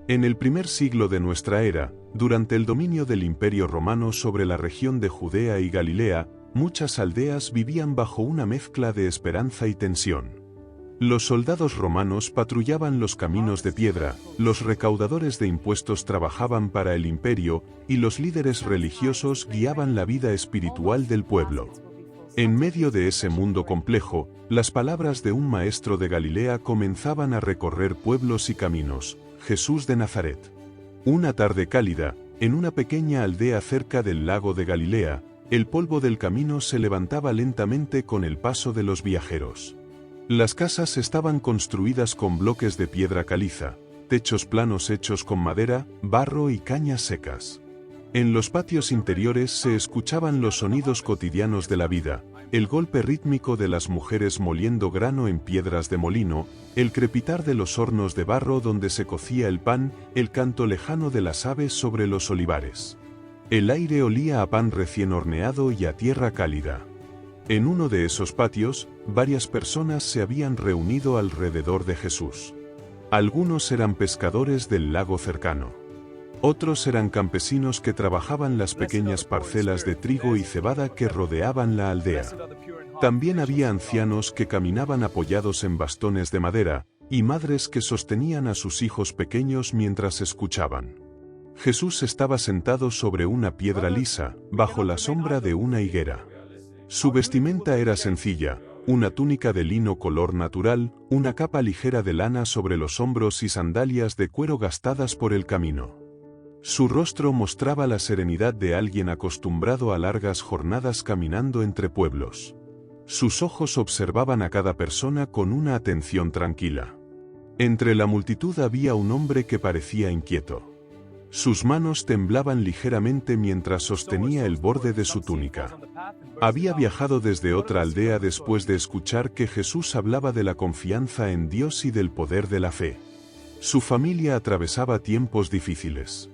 En el primer siglo de nuestra era, durante el dominio del Imperio Romano sobre la región de Judea y Galilea, muchas aldeas vivían bajo una mezcla de esperanza y tensión. Los soldados romanos patrullaban los caminos de piedra, los recaudadores de impuestos trabajaban para el imperio, y los líderes religiosos guiaban la vida espiritual del pueblo. En medio de ese mundo complejo, las palabras de un maestro de Galilea comenzaban a recorrer pueblos y caminos: Jesús de Nazaret. Una tarde cálida, en una pequeña aldea cerca del lago de Galilea, el polvo del camino se levantaba lentamente con el paso de los viajeros. Las casas estaban construidas con bloques de piedra caliza, techos planos hechos con madera, barro y cañas secas. En los patios interiores se escuchaban los sonidos cotidianos de la vida, el golpe rítmico de las mujeres moliendo grano en piedras de molino, el crepitar de los hornos de barro donde se cocía el pan, el canto lejano de las aves sobre los olivares. El aire olía a pan recién horneado y a tierra cálida. En uno de esos patios, varias personas se habían reunido alrededor de Jesús. Algunos eran pescadores del lago cercano. Otros eran campesinos que trabajaban las pequeñas parcelas de trigo y cebada que rodeaban la aldea. También había ancianos que caminaban apoyados en bastones de madera, y madres que sostenían a sus hijos pequeños mientras escuchaban. Jesús estaba sentado sobre una piedra lisa, bajo la sombra de una higuera. Su vestimenta era sencilla, una túnica de lino color natural, una capa ligera de lana sobre los hombros y sandalias de cuero gastadas por el camino. Su rostro mostraba la serenidad de alguien acostumbrado a largas jornadas caminando entre pueblos. Sus ojos observaban a cada persona con una atención tranquila. Entre la multitud había un hombre que parecía inquieto. Sus manos temblaban ligeramente mientras sostenía el borde de su túnica. Había viajado desde otra aldea después de escuchar que Jesús hablaba de la confianza en Dios y del poder de la fe. Su familia atravesaba tiempos difíciles.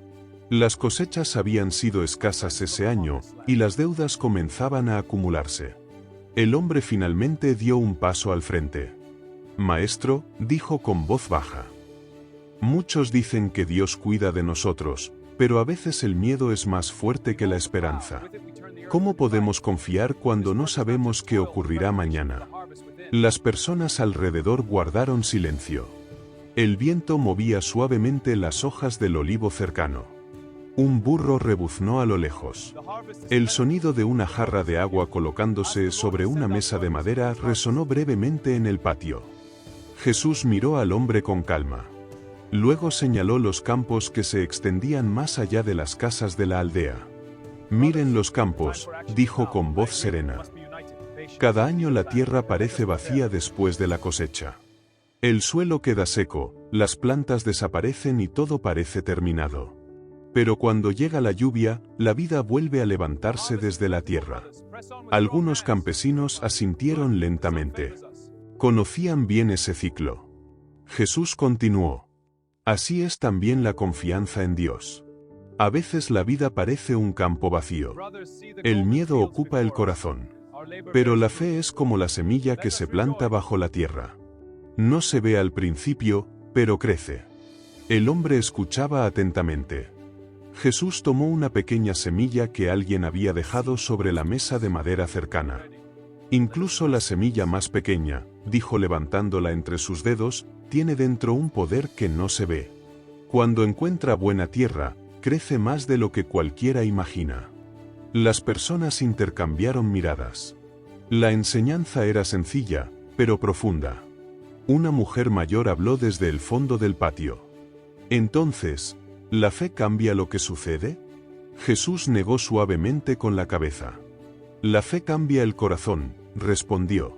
Las cosechas habían sido escasas ese año, y las deudas comenzaban a acumularse. El hombre finalmente dio un paso al frente. «Maestro», dijo con voz baja. Muchos dicen que Dios cuida de nosotros, pero a veces el miedo es más fuerte que la esperanza. ¿Cómo podemos confiar cuando no sabemos qué ocurrirá mañana? Las personas alrededor guardaron silencio. El viento movía suavemente las hojas del olivo cercano. Un burro rebuznó a lo lejos. El sonido de una jarra de agua colocándose sobre una mesa de madera resonó brevemente en el patio. Jesús miró al hombre con calma. Luego señaló los campos que se extendían más allá de las casas de la aldea. «Miren los campos», dijo con voz serena. «Cada año la tierra parece vacía después de la cosecha. El suelo queda seco, las plantas desaparecen y todo parece terminado. Pero cuando llega la lluvia, la vida vuelve a levantarse desde la tierra». Algunos campesinos asintieron lentamente. Conocían bien ese ciclo. Jesús continuó. Así es también la confianza en Dios. A veces la vida parece un campo vacío. El miedo ocupa el corazón. Pero la fe es como la semilla que se planta bajo la tierra. No se ve al principio, pero crece. El hombre escuchaba atentamente. Jesús tomó una pequeña semilla que alguien había dejado sobre la mesa de madera cercana. Incluso la semilla más pequeña, dijo levantándola entre sus dedos, tiene dentro un poder que no se ve. Cuando encuentra buena tierra, crece más de lo que cualquiera imagina. Las personas intercambiaron miradas. La enseñanza era sencilla, pero profunda. Una mujer mayor habló desde el fondo del patio. Entonces, ¿la fe cambia lo que sucede? Jesús negó suavemente con la cabeza. La fe cambia el corazón, respondió.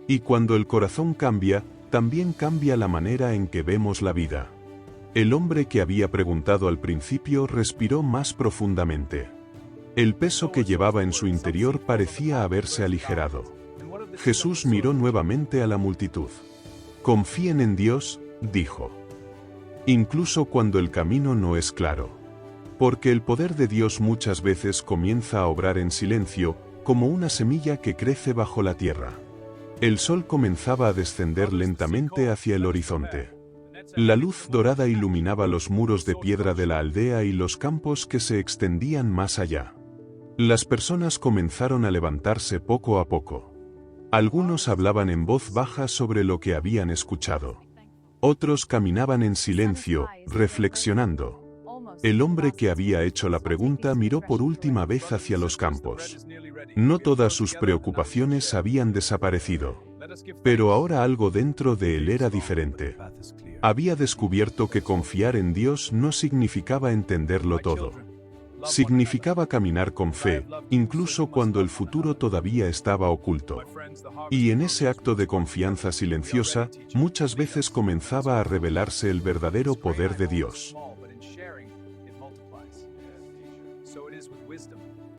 Y cuando el corazón cambia, también cambia la manera en que vemos la vida. El hombre que había preguntado al principio respiró más profundamente. El peso que llevaba en su interior parecía haberse aligerado. Jesús miró nuevamente a la multitud. «Confíen en Dios», dijo. «Incluso cuando el camino no es claro. Porque el poder de Dios muchas veces comienza a obrar en silencio, como una semilla que crece bajo la tierra». El sol comenzaba a descender lentamente hacia el horizonte. La luz dorada iluminaba los muros de piedra de la aldea y los campos que se extendían más allá. Las personas comenzaron a levantarse poco a poco. Algunos hablaban en voz baja sobre lo que habían escuchado. Otros caminaban en silencio, reflexionando. El hombre que había hecho la pregunta miró por última vez hacia los campos. No todas sus preocupaciones habían desaparecido. Pero ahora algo dentro de él era diferente. Había descubierto que confiar en Dios no significaba entenderlo todo. Significaba caminar con fe, incluso cuando el futuro todavía estaba oculto. Y en ese acto de confianza silenciosa, muchas veces comenzaba a revelarse el verdadero poder de Dios.